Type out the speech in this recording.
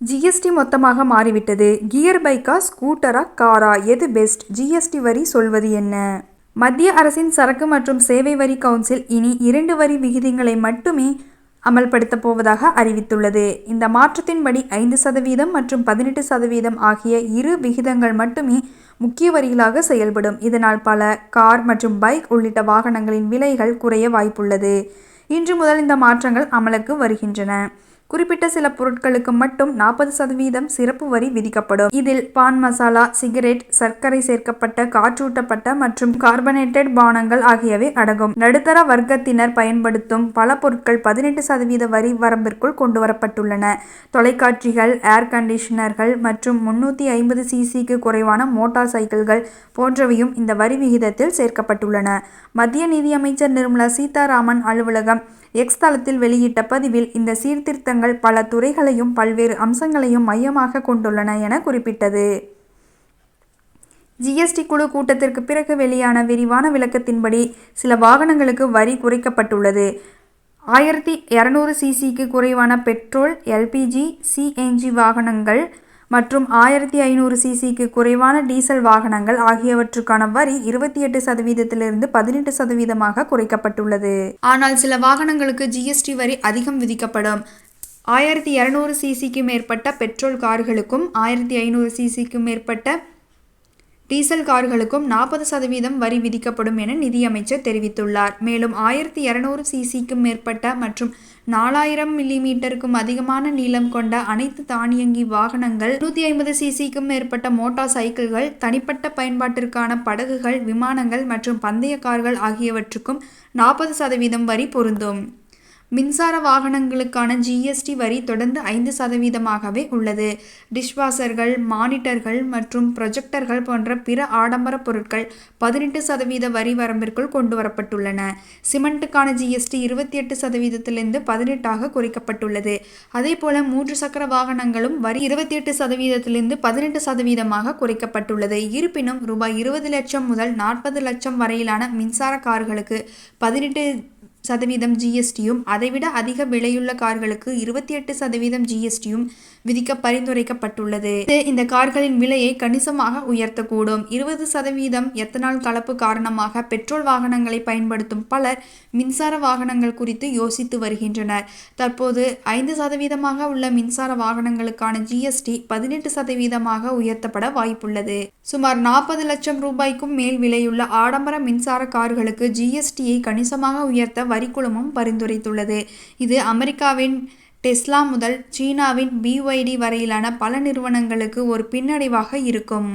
GST மொத்தமாக மாறிவிட்டது. Gear பைக்கா, ஸ்கூட்டரா, காரா எது பெஸ்ட்? ஜிஎஸ்டி வரி சொல்வது என்ன? மத்திய அரசின் சரக்கு மற்றும் சேவை வரி கவுன்சில் இனி 2 வரி விகிதங்களை மட்டுமே அமல்படுத்தப் போவதாக அறிவித்துள்ளது. இந்த மாற்றத்தின்படி 5% மற்றும் 18% ஆகிய இரு விகிதங்கள் மட்டுமே முக்கிய வரிகளாக செயல்படும். இதனால் பல கார் மற்றும் பைக் உள்ளிட்ட வாகனங்களின் விலைகள் குறைய வாய்ப்புள்ளது. இன்று முதல் இந்த மாற்றங்கள் அமலுக்கு வருகின்றன. குறிப்பிட்ட சில பொருட்களுக்கு மட்டும் 40% சிறப்பு வரி விதிக்கப்படும். இதில் பான் மசாலா, சிகரெட், சர்க்கரை சேர்க்கப்பட்ட, காற்றூட்டப்பட்ட மற்றும் கார்பனேட்டட் பானங்கள் ஆகியவை அடங்கும். நடுத்தர வர்க்கத்தினர் பயன்படுத்தும் பல பொருட்கள் 18% வரி வரம்பிற்குள் கொண்டுவரப்பட்டுள்ளன. தொலைக்காட்சிகள், ஏர் கண்டிஷனர்கள் மற்றும் 350 cc-க்கு குறைவான மோட்டார் சைக்கிள்கள் போன்றவையும் இந்த வரி விகிதத்தில் சேர்க்கப்பட்டுள்ளன. மத்திய நிதியமைச்சர் நிர்மலா சீதாராமன் அலுவலகம் எக்ஸ் தளத்தில் வெளியிட்ட பதிவில் இந்த சீர்திருத்தங்கள் பல துறைகளையும் பல்வேறு அம்சங்களையும் மையமாக கொண்டுள்ளன என குறிப்பிட்டது. ஜிஎஸ்டி குழு கூட்டத்திற்கு பிறகு வெளியான விரிவான விளக்கத்தின்படி சில வாகனங்களுக்கு வரி குறைக்கப்பட்டுள்ளது. 1200 cc-க்கு குறைவான பெட்ரோல், எல்பிஜி, சிஎன்ஜி வாகனங்கள் மற்றும் 1500 cc-க்கு குறைவான டீசல் வாகனங்கள் ஆகியவற்றுக்கான வரி 28%லிருந்து 18%-ஆக குறைக்கப்பட்டுள்ளது. ஆனால் சில வாகனங்களுக்கு ஜிஎஸ்டி வரி அதிகம் விதிக்கப்படும். 1200 cc-க்கு மேற்பட்ட பெட்ரோல் கார்களுக்கும் 1500 cc-க்கு மேற்பட்ட டீசல் கார்களுக்கும் 40% வரி விதிக்கப்படும் என நிதியமைச்சர் தெரிவித்துள்ளார். மேலும் 1200 cc-க்கும் மேற்பட்ட மற்றும் 4000 மில்லிமீட்டருக்கும் அதிகமான நீளம் கொண்ட அனைத்து தானியங்கி வாகனங்கள், 150 cc-க்கும் மேற்பட்ட மோட்டார் சைக்கிள்கள், தனிப்பட்ட பயன்பாட்டிற்கான படகுகள், விமானங்கள் மற்றும் பந்தய கார்கள் ஆகியவற்றுக்கும் 40% வரி பொருந்தும். மின்சார வாகனங்களுக்கான ஜிஎஸ்டி வரி தொடர்ந்து 5%-ஆகவே உள்ளது. டிஷ்வாஷர்கள், மானிட்டர்கள் மற்றும் ப்ரொஜெக்டர்கள் போன்ற பிற ஆடம்பர பொருட்கள் 18% வரி வரம்பிற்குள் கொண்டுவரப்பட்டுள்ளன. சிமெண்ட்டுக்கான ஜிஎஸ்டி 28%-லிருந்து 18%-ஆக குறைக்கப்பட்டுள்ளது. அதேபோல 3 சக்கர வாகனங்களும் வரி 28%-லிருந்து 18%-ஆக குறைக்கப்பட்டுள்ளது. இருப்பினும் ரூபாய் 20 லட்சம் முதல் 40 லட்சம் வரையிலான மின்சார கார்களுக்கு 18% ஜிஎஸ்டியும், அதைவிட அதிக விலையுள்ள கார்களுக்கு 28% ஜிஎஸ்டியும் விதிக்க பரிந்துரைக்கப்பட்டுள்ளது. இது இந்த கார்களின் விலையை கணிசமாக உயர்த்தக்கூடும். 20% எத்தனால் கலப்பு காரணமாக பெட்ரோல் வாகனங்களை பயன்படுத்தும் பலர் மின்சார வாகனங்கள் குறித்து யோசித்து வருகின்றனர். தற்போது 5%-ஆக உள்ள மின்சார வாகனங்களுக்கான ஜிஎஸ்டி 18%-ஆக உயர்த்தப்பட வாய்ப்புள்ளது. சுமார் 40 லட்சம் ரூபாய்க்கும் மேல் விலையுள்ள ஆடம்பர மின்சார கார்களுக்கு ஜிஎஸ்டியை கணிசமாக உயர்த்த வரிக்குழுமம் பரிந்துரைத்துள்ளது. இது அமெரிக்காவின் டெஸ்லா முதல் சீனாவின் BYD வரையிலான பல நிறுவனங்களுக்கு ஒரு பின்னடைவாக இருக்கும்.